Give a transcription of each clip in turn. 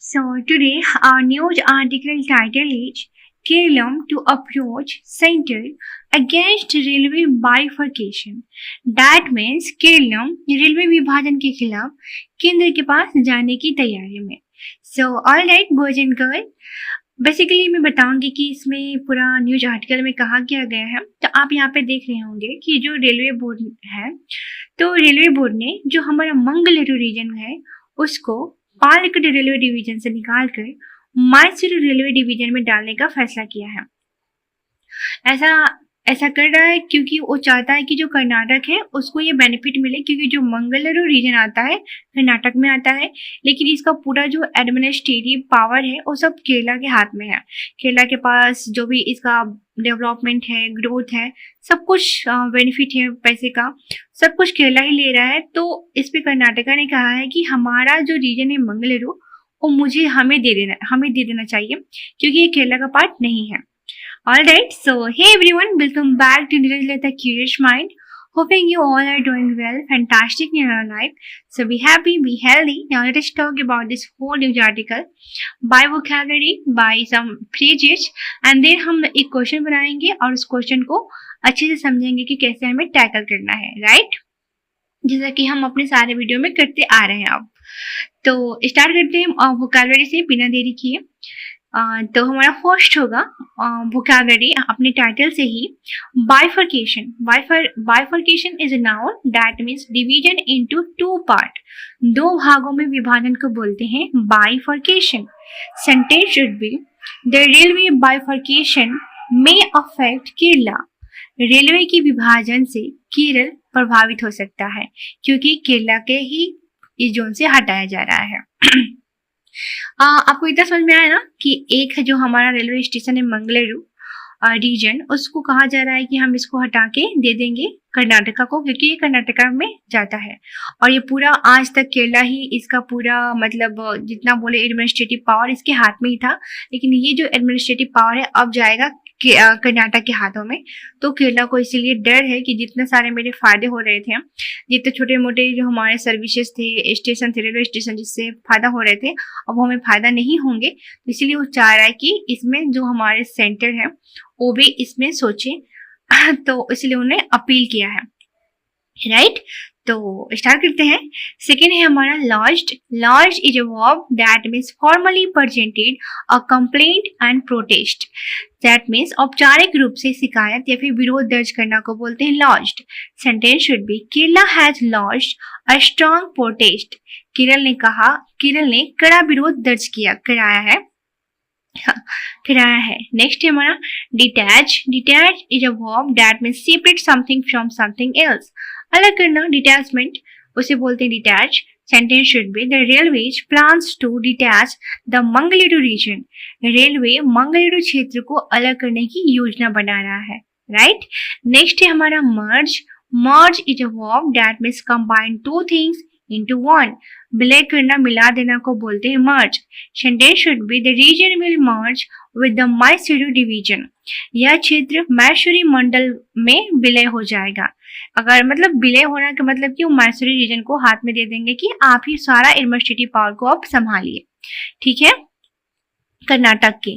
So today our news article title is Kerala to approach center against railway bifurcation. That means Kerala railway विभाजन के खिलाफ केंद्र के पास जाने की तैयारी में. So all right boys and girls, basically मैं बताऊंगी कि इसमें पूरा न्यूज आर्टिकल में कहा क्या गया है. तो आप यहाँ पे देख रहे होंगे कि जो रेलवे बोर्ड है, तो रेलवे बोर्ड ने जो हमारा मंगलुरु रीजन है उसको पालक्काड रेलवे डिवीजन से निकालकर मैसूरू रेलवे डिवीजन में डालने का फैसला किया है. ऐसा कर रहा है क्योंकि वो चाहता है कि जो कर्नाटक है उसको ये बेनिफिट मिले, क्योंकि जो मंगलुरु रीजन आता है कर्नाटक में आता है, लेकिन इसका पूरा जो एडमिनिस्ट्रेटिव पावर है वो सब केरला के हाथ में है. केरला के पास जो भी इसका डेवलपमेंट है, ग्रोथ है, सब कुछ बेनिफिट है, पैसे का सब कुछ केरला ही ले रहा है. तो इस पे कर्नाटका ने कहा है कि हमारा जो रीजन है मंगलुरु वो हमें दे देना चाहिए, क्योंकि ये केरला का पार्ट नहीं है. Alright, so hey everyone, welcome back to Niraj the Curious Mind. Hoping you all are doing well, fantastic in your life. So be happy, be healthy. Now let us talk about this whole news article by vocabulary, by some phrases, and then हम एक question बनाएंगे और उस question को अच्छे से समझेंगे कि कैसे हमें टैकल करना है, राइट? जैसा कि हम अपने सारे वीडियो में करते आ रहे हैं अब. तो स्टार्ट करते हैं वोकैबुलरी से बिना देरी किए. तो हमारा फर्स्ट होगा वोकैबुलरी अपने टाइटल से ही bifurcation. Bifurcation is a noun that means division into two part. दो भागों में विभाजन को बोलते हैं bifurcation. Sentence should be the railway bifurcation में अफेक्ट केरला. रेलवे की विभाजन से केरल प्रभावित हो सकता है क्योंकि केरला के ही इस जोन से हटाया जा रहा है. आपको इतना समझ में आया ना कि एक है जो हमारा रेलवे स्टेशन है मंगलुरु रीजन, उसको कहा जा रहा है कि हम इसको हटा के दे देंगे कर्नाटका को, क्योंकि ये कर्नाटका में जाता है. और ये पूरा आज तक केरला ही इसका पूरा मतलब जितना बोले एडमिनिस्ट्रेटिव पावर इसके हाथ में ही था, लेकिन ये जो एडमिनिस्ट्रेटिव पावर है अब जाएगा कर्नाटक के हाथों में. तो केरला को इसीलिए डर है कि जितने सारे मेरे फायदे हो रहे थे, जितने छोटे मोटे जो हमारे सर्विसेज थे, स्टेशन थे, रेलवे स्टेशन जिससे फायदा हो रहे थे, अब हमें फायदा नहीं होंगे. तो इसीलिए वो चाह रहा है कि इसमें जो हमारे सेंटर है वो भी इसमें सोचे. तो इसलिए उन्हें अपील किया है, राइट? तो स्टार्ट करते हैं. सेकेंड है हमारा lodged. Lodged is a verb that means formally presented a complaint and protest. That means औपचारिक रूप से शिकायत या फिर विरोध दर्ज करना को बोलते हैं lodged. Sentence should be Kerala has lodged a strong protest. Kerala ने कड़ा विरोध दर्ज कराया है. नेक्स्ट है हमारा detach. Detach is a verb that means separate something from something else. अलग करना, डिटैचमेंट, उसे बोलते हैं detach. Sentence should be the railways plans to detach the Mangaluru region. Railway Mangaluru क्षेत्र को अलग करने की योजना बना रहा है, राइट? नेक्स्ट है हमारा merge. Merge is a verb that means combine two things into one. विलय करना, मिला देना को बोलते हैं merge. Sentence should be the region will merge with the Mysuru division. यह क्षेत्र मैसूरी मंडल में विलय हो जाएगा. अगर मतलब विलय होना का मतलब कि वो मैसूरी रीजन को हाथ में दे देंगे कि आप ही सारा एडमिनिस्ट्रेटिव पावर को आप संभालिए, ठीक है, कर्नाटक के.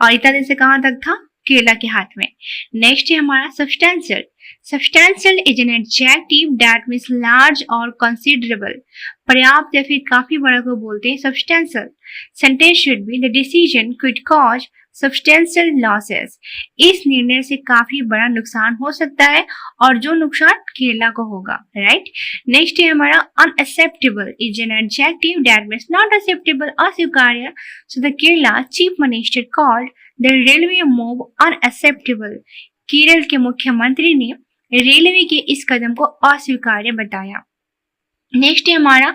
और इतना दिन से कहाँ तक था? केरला के हाथ में. नेक्स्ट है हमारा substantial. Substantial is an adjective that means large or considerable. पर्याप्त या फिर काफी बड़ा को बोलते हैं substantial. Sentence should be the decision could cause substantial losses. इस निर्णय से काफी बड़ा नुकसान हो सकता है और जो नुकसान केरला को होगा, right? Next है हमारा unacceptable is an adjective that means not acceptable, अस्वीकार्य. So the Kerala chief minister called the railway move unacceptable. Kerala के मुख्यमंत्री ने रेलवे के इस कदम को अस्वीकार्य बताया. नेक्स्ट है हमारा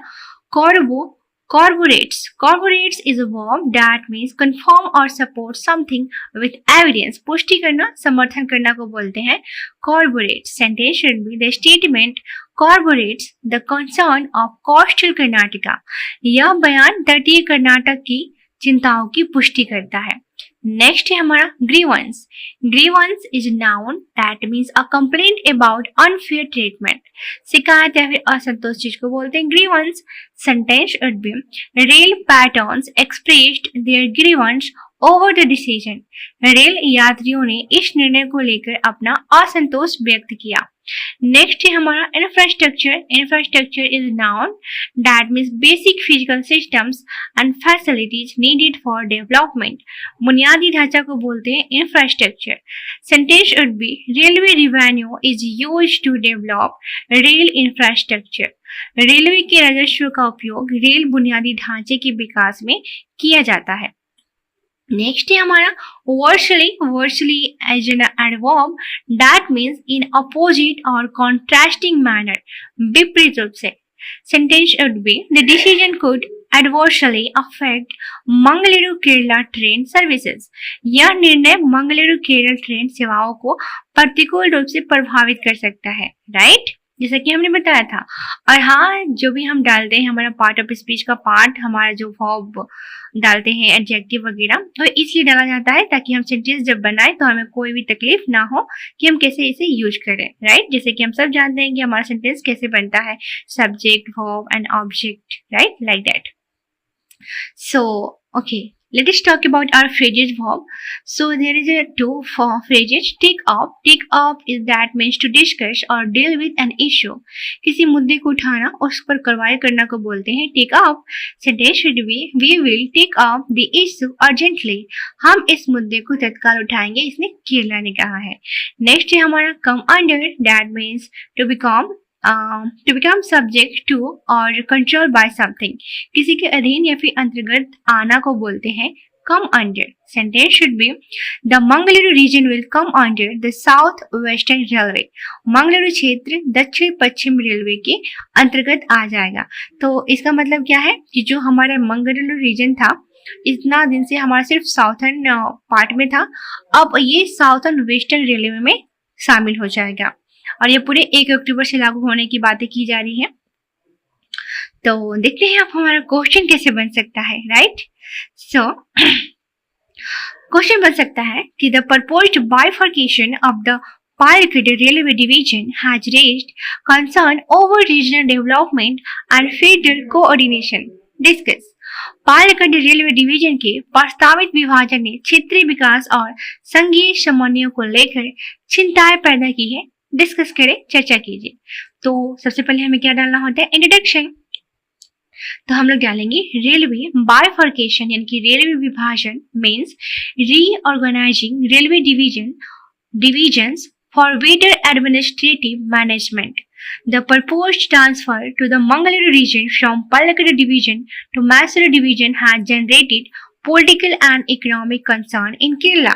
corroborates. Corroborates is a verb that means confirm or support something with evidence. पुष्टि करना, समर्थन करना को बोलते हैं corroborate. Sentence should be the statement corroborates the concern of coastal Karnataka. यह बयान तटीय कर्नाटक की चिंताओं की पुष्टि करता है. नेक्स्ट है हमारा grievance. Grievance is noun that means a complaint about unfair treatment. शिकायत या फिर असंतोष चीज को बोलते हैं grievance. Sentence would be rail patrons expressed their grievance over the decision. Rail यात्रियों ने इस निर्णय को लेकर अपना असंतोष व्यक्त किया। नेक्स्ट है हमारा infrastructure. Infrastructure is noun that means basic physical systems and facilities needed for development. बुनियादी ढांचा को बोलते हैं infrastructure. Sentence would be railway revenue is used to develop rail infrastructure. Railway के राजस्व का उपयोग रेल बुनियादी ढांचे के विकास में किया जाता है। नेक्स्ट है हमारा virtually. Virtually as an adverb that means in opposite और कॉन्ट्रास्टिंग मैनर, विपरीत रूप से। Sentence would be the decision could adversely affect Mangaluru Kerala train services. यह निर्णय मंगलुरु केरल ट्रेन सेवाओं को प्रतिकूल रूप से प्रभावित कर सकता है, राइट, जैसा कि हमने बताया था। और हाँ, जो भी हम डालते हैं हमारा पार्ट ऑफ स्पीच का पार्ट, हमारा जो वर्ब डालते हैं एडजेक्टिव वगैरह, तो इसलिए डाला जाता है ताकि हम सेंटेंस जब बनाए तो हमें कोई भी तकलीफ ना हो कि हम कैसे इसे यूज करें, राइट। जैसे कि हम सब जानते हैं कि हमारा सेंटेंस कैसे बनता है, subject, verb and object, right, like that. So, okay, let us talk about our phrases verb. So there is a two phrases. Take up. Take up is that means to discuss or deal with an issue. किसी मुद्दे को उठाना और उस पर कार्रवाई करना को बोलते हैं take up. Sentence should be we will take up the issue urgently. हम इस मुद्दे को तत्काल उठाएंगे, इसने केरला ने कहा है। Next है हमारा come under. That means to become subject to or controlled by something. किसी के अधीन या फिर अंतर्गत आना को बोलते हैं come under. Sentence should be the Mangaluru region will come under the South Western Railway. Mangaluru क्षेत्र दक्षिण पश्चिम रेलवे के अंतर्गत आ जाएगा। तो इसका मतलब क्या है कि जो हमारा मंगलुरु रीजन था, इतना दिन से हमारा सिर्फ साउथर्न पार्ट में था, अब ये साउथर्न वेस्टर्न रेलवे में शामिल हो जाएगा और ये पूरे 1 अक्टूबर से लागू होने की बातें की जा रही हैं। तो देखते हैं अब हमारा क्वेश्चन कैसे बन सकता है, राइट। सो क्वेश्चन बन सकता है कि the proposed bifurcation of the Palakkad Railway Division has raised concern over regional development and federal coordination. Discuss. Palakkad railway division के प्रस्तावित विभाजन ने क्षेत्रीय विकास और संघीय समन्वय को लेकर चिंताएं पैदा की है। डिस्कस करें, चर्चा कीजिए। तो सबसे पहले हमें क्या डालना होता है, इंट्रोडक्शन। तो हम लोग डालेंगे रेलवे बाइफर्केशन यानी कि रेलवे विभाजन means reorganising railway divisions for better administrative management. The proposed transfer to the Mangaluru region from Palakkad division to Mysuru division has generated political and economic concern in Kerala.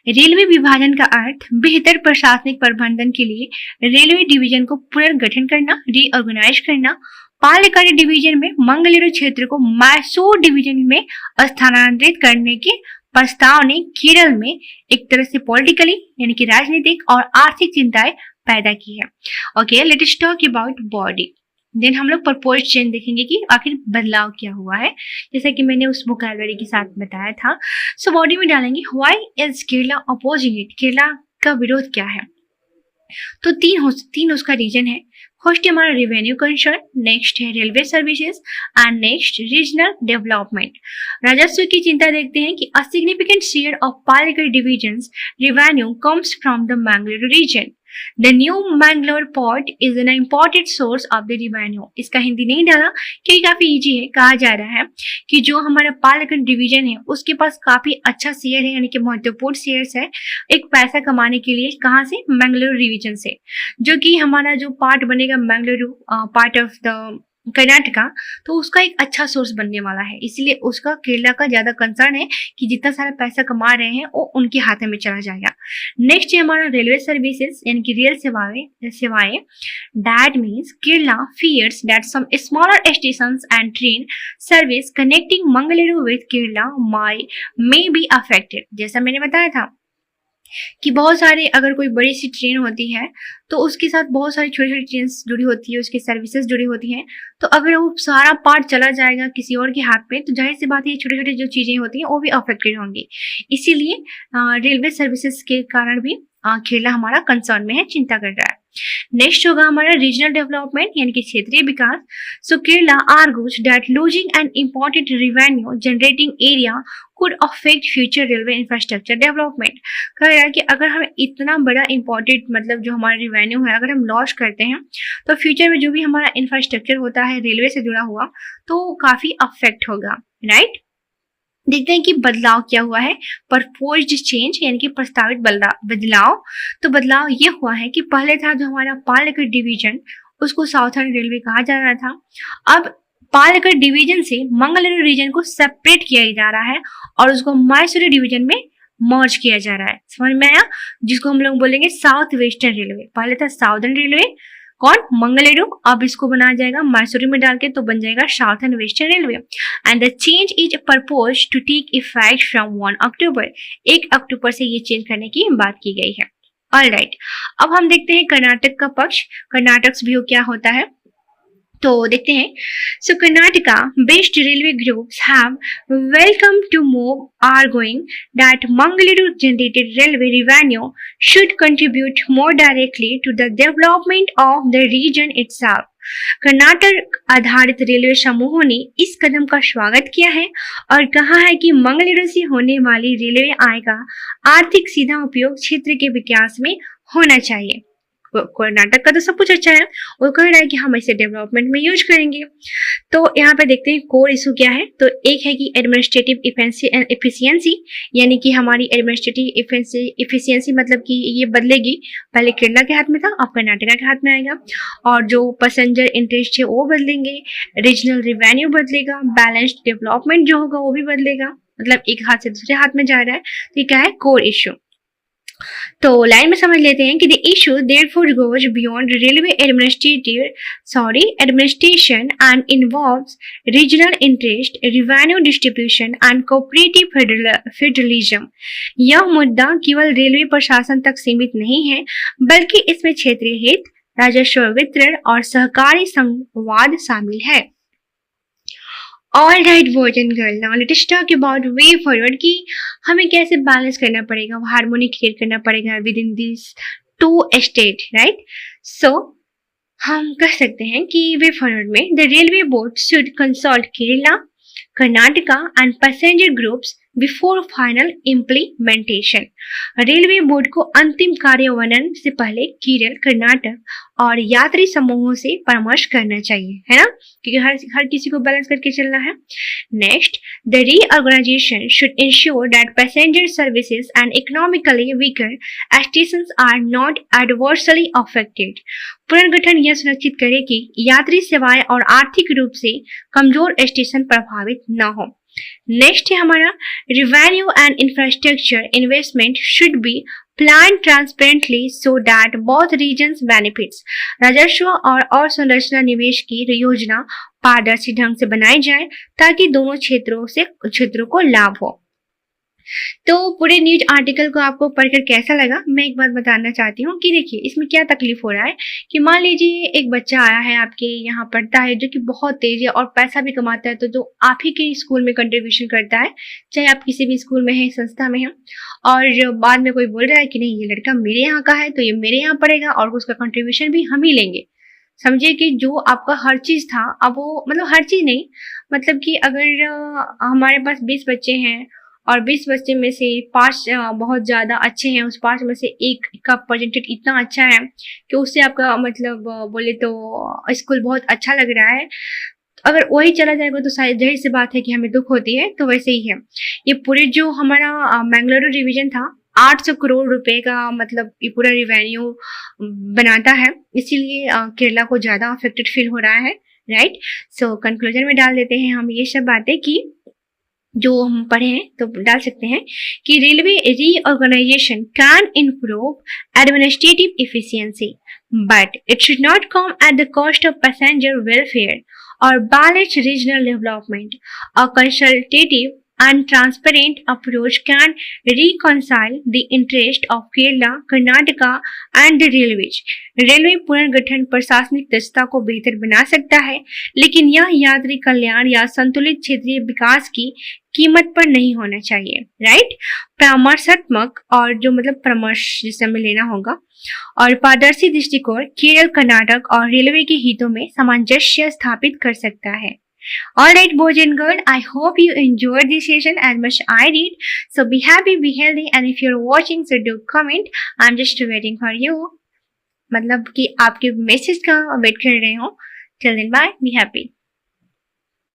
Railway विभाजन का अर्थ बेहतर प्रशासनिक प्रबंधन के लिए railway division को पुनर्गठन करना, रीऑर्गेनाइज करना। पालक्कड डिवीजन में मंगलुरु क्षेत्र को मैसूर डिवीजन में स्थानांतरित करने के प्रस्ताव ने केरल में एक तरह से पॉलिटिकली यानी कि राजनीतिक और आर्थिक चिंताएं पैदा की है। Okay, let us talk about body. Then हम लोग प्रपोज्ड चेंज देखेंगे कि आखिर बदलाव क्या हुआ है, जैसा कि मैंने उस वोकैबुलरी के साथ बताया था। सो बॉडी में डालेंगे why is Kerala opposing it, Kerala का विरोध क्या है। तो तीन उसका रीजन है। फर्स्ट है हमारा रेवेन्यू कंसर्न, नेक्स्ट है railway services and next regional development. राजस्व की चिंता देखते हैं कि a significant share of Palakkad division's revenue comes from the Mangalore region. The new Mangalore port is an important source of the revenue. इसका हिंदी नहीं डाला क्योंकि काफी इजी है। कहा जा रहा है कि जो हमारा पालक्कड डिवीजन है उसके पास काफी अच्छा शेयर है यानी कि महत्वपूर्ण शेयर्स है एक पैसा कमाने के लिए। कहाँ से, मैंगलोर डिवीजन से, जो कि हमारा जो पार्ट बनेगा Mangaluru part of the Karnataka, तो उसका एक अच्छा सोर्स बनने वाला है। इसलिए उसका केरला का ज्यादा कंसर्न है कि जितना सारा पैसा कमा रहे हैं वो उनके हाथ में चला जाएगा। नेक्स्ट है हमारा रेलवे सर्विसेज यानी कि रेल सेवाएं। That means Kerala fears that some smaller stations and train service connecting Mangaluru with Kerala may be affected. जैसा मैंने बताया था कि बहुत सारे, अगर कोई बड़ी सी ट्रेन होती है तो उसके साथ बहुत सारी छोटी छोटी ट्रेन जुड़ी होती है, उसकी सर्विसेज जुड़ी होती हैं। तो अगर वो सारा पार्ट चला जाएगा किसी और के हाथ में, तो जाहिर सी बात है ये छोटी छोटी जो चीजें होती हैं वो भी अफेक्टेड होंगी। इसीलिए रेलवे सर्विसेज के कारण भी केरला हमारा कंसर्न में है, चिंता कर रहा है। नेक्स्ट होगा हमारा रीजनल डेवलपमेंट यानी कि क्षेत्रीय विकास। So Kerala argues that losing an important revenue generating area could affect future railway infrastructure development। कह रहा है कि अगर हमें इतना बड़ा इम्पोर्टेंट मतलब जो हमारा रेवेन्यू है अगर हम लॉस करते हैं तो फ्यूचर में जो भी हमारा इंफ्रास्ट्रक्चर होता है रेलवे से जुड़ा हुआ तो काफी अफेक्ट होगा, राइट। देखते हैं कि बदलाव क्या हुआ है। परपोज्ड चेंज यानी कि प्रस्तावित बदलाव। तो बदलाव ये हुआ है कि पहले था जो हमारा पालघर डिवीजन, उसको साउथर्न रेलवे कहा जा रहा था। अब पालघर डिवीजन से मंगलूरु रीजन को सेपरेट किया जा रहा है और उसको मैसूरू डिवीजन में मर्ज किया जा रहा है। समझ में आया? जिसको हम लोग बोलेंगे साउथ वेस्टर्न रेलवे। पहले था साउदर्न रेलवे, कौन? मंगलूरु। अब इसको बनाया जाएगा मैसूरू में डाल के, तो बन जाएगा southern western railway. And the change is propose to take effect from 1 October. 1 अक्टूबर से ये चेंज करने की बात की गई है। ऑलराइट, अब हम देखते हैं कर्नाटक का पक्ष। कर्नाटक व्यू क्या होता है तो देखते हैं। So Karnataka based railway groups have welcome to move arguing that Mangaluru generated railway revenue should contribute more directly to the development of the region itself। Karnataka आधारित रेलवे समूहों ने इस कदम का स्वागत किया है और कहा है कि मंगलूरु से होने वाली रेलवे आय का आर्थिक सीधा उपयोग क्षेत्र के विकास में होना चाहिए। कर्नाटक का तो सब कुछ अच्छा है, वो कह रहा है कि हम इसे डेवलपमेंट में यूज करेंगे। तो यहाँ पे देखते हैं कोर इशू क्या है। तो एक है कि एडमिनिस्ट्रेटिव इफिशियंसी, यानी कि हमारी एडमिनिस्ट्रेटिव इफिशियंसी मतलब कि ये बदलेगी। पहले केरला के हाथ में था, अब कर्नाटका के हाथ में आएगा। और जो पैसेंजर इंटरेस्ट है वो बदलेंगे, रीजनल रिवेन्यू बदलेगा, बैलेंस्ड डेवलपमेंट जो होगा वो भी बदलेगा। मतलब एक हाथ से दूसरे हाथ में जा रहा है। तो ये क्या है? Core issue. तो लाइन में समझ लेते हैं कि the issue therefore goes beyond railway administration and involves regional interest, revenue distribution and cooperative federalism. यह मुद्दा केवल रेलवे प्रशासन तक सीमित नहीं है बल्कि इसमें क्षेत्रीय हित, राजस्व वितरण और सहकारी संवाद शामिल है। All right boys and girl, now let us talk about way forward कि हमें कैसे बैलेंस करना पड़ेगा, हार्मोनी क्रिएट करना पड़ेगा within this 2 state, right. So हम कह सकते हैं कि वे फॉरवर्ड में the railway board should consult Kerala, Karnataka and passenger groups before final implementation. Railway board को अंतिम कार्यान्वयन से पहले केरल, कर्नाटक और यात्री समूहों से परामर्श करना चाहिए, है ना, क्योंकि हर किसी को बैलेंस करके चलना है। Next, the reorganisation should ensure that passenger services and economically weaker stations are not adversely affected. पुनर्गठन यह सुनिश्चित करे कि यात्री सेवाएं और आर्थिक रूप से कमजोर स्टेशन प्रभावित न हो। नेक्स्ट है हमारा revenue and infrastructure investment should be plan transparently so that both regions benefits. राजस्व और अवसंरचना निवेश की योजना पारदर्शी ढंग से बनाई जाए ताकि दोनों क्षेत्रों को लाभ हो। तो पूरे न्यूज आर्टिकल को आपको पढ़कर कैसा लगा, मैं एक बात बताना चाहती हूँ कि देखिए इसमें क्या तकलीफ हो रहा है कि मान लीजिए एक बच्चा आया है आपके यहाँ पढ़ता है जो कि बहुत तेज है और पैसा भी कमाता है, तो जो आप ही के स्कूल में कंट्रीब्यूशन करता है, चाहे आप किसी भी स्कूल में है, संस्था में है, और बाद में कोई बोल रहा है कि नहीं ये लड़का मेरे यहाँ का है तो ये मेरे यहाँ पढ़ेगा और उसका कंट्रीब्यूशन भी हम ही लेंगे। समझिए कि जो आपका हर चीज था अब वो, मतलब हर चीज नहीं, मतलब कि अगर हमारे पास 20 बच्चे हैं और 20 बच्चे में से 5 बहुत ज़्यादा अच्छे हैं, उस 5 में से एक का परसेंटेज इतना अच्छा है कि उससे आपका मतलब बोले तो स्कूल बहुत अच्छा लग रहा है, अगर वही चला जाएगा तो शायद जाहिर सी बात है कि हमें दुख होती है। तो वैसे ही है ये पूरे जो हमारा मंगलूरु डिवीजन था 800 करोड़ रुपए का मतलब ये पूरा रिवेन्यू बनाता है, इसीलिए केरला को ज़्यादा अफेक्टेड फील हो रहा है, राइट। सो कंक्लूजन में डाल देते हैं हम ये सब बातें कि जो हम पढ़े हैं तो डाल सकते हैं कि railway reorganization can improve administrative efficiency but it should not come at the cost of passenger welfare और balance regional development. A consultative and transparent approach can reconcile the interest of Kerala, Karnataka and the railways. Railway पुनर्गठन प्रशासनिक दक्षता को बेहतर बना सकता है, लेकिन यह यात्री कल्याण या संतुलित क्षेत्रीय विकास की कीमत पर नहीं होना चाहिए, राइट। परामर्शात्मक और जो मतलब परामर्श जिसे हमें लेना होगा और पारदर्शी दृष्टिकोण केरल, कर्नाटक और रेलवे के हितों में सामंजस्य स्थापित कर सकता है। Alright, boys and girls, I hope you enjoyed this session as much I did. So be happy, be healthy, and if you're watching, so do comment. I'm just waiting for you. मतलब कि आपके message का wait कर रहे हो. Till then, bye. Be happy.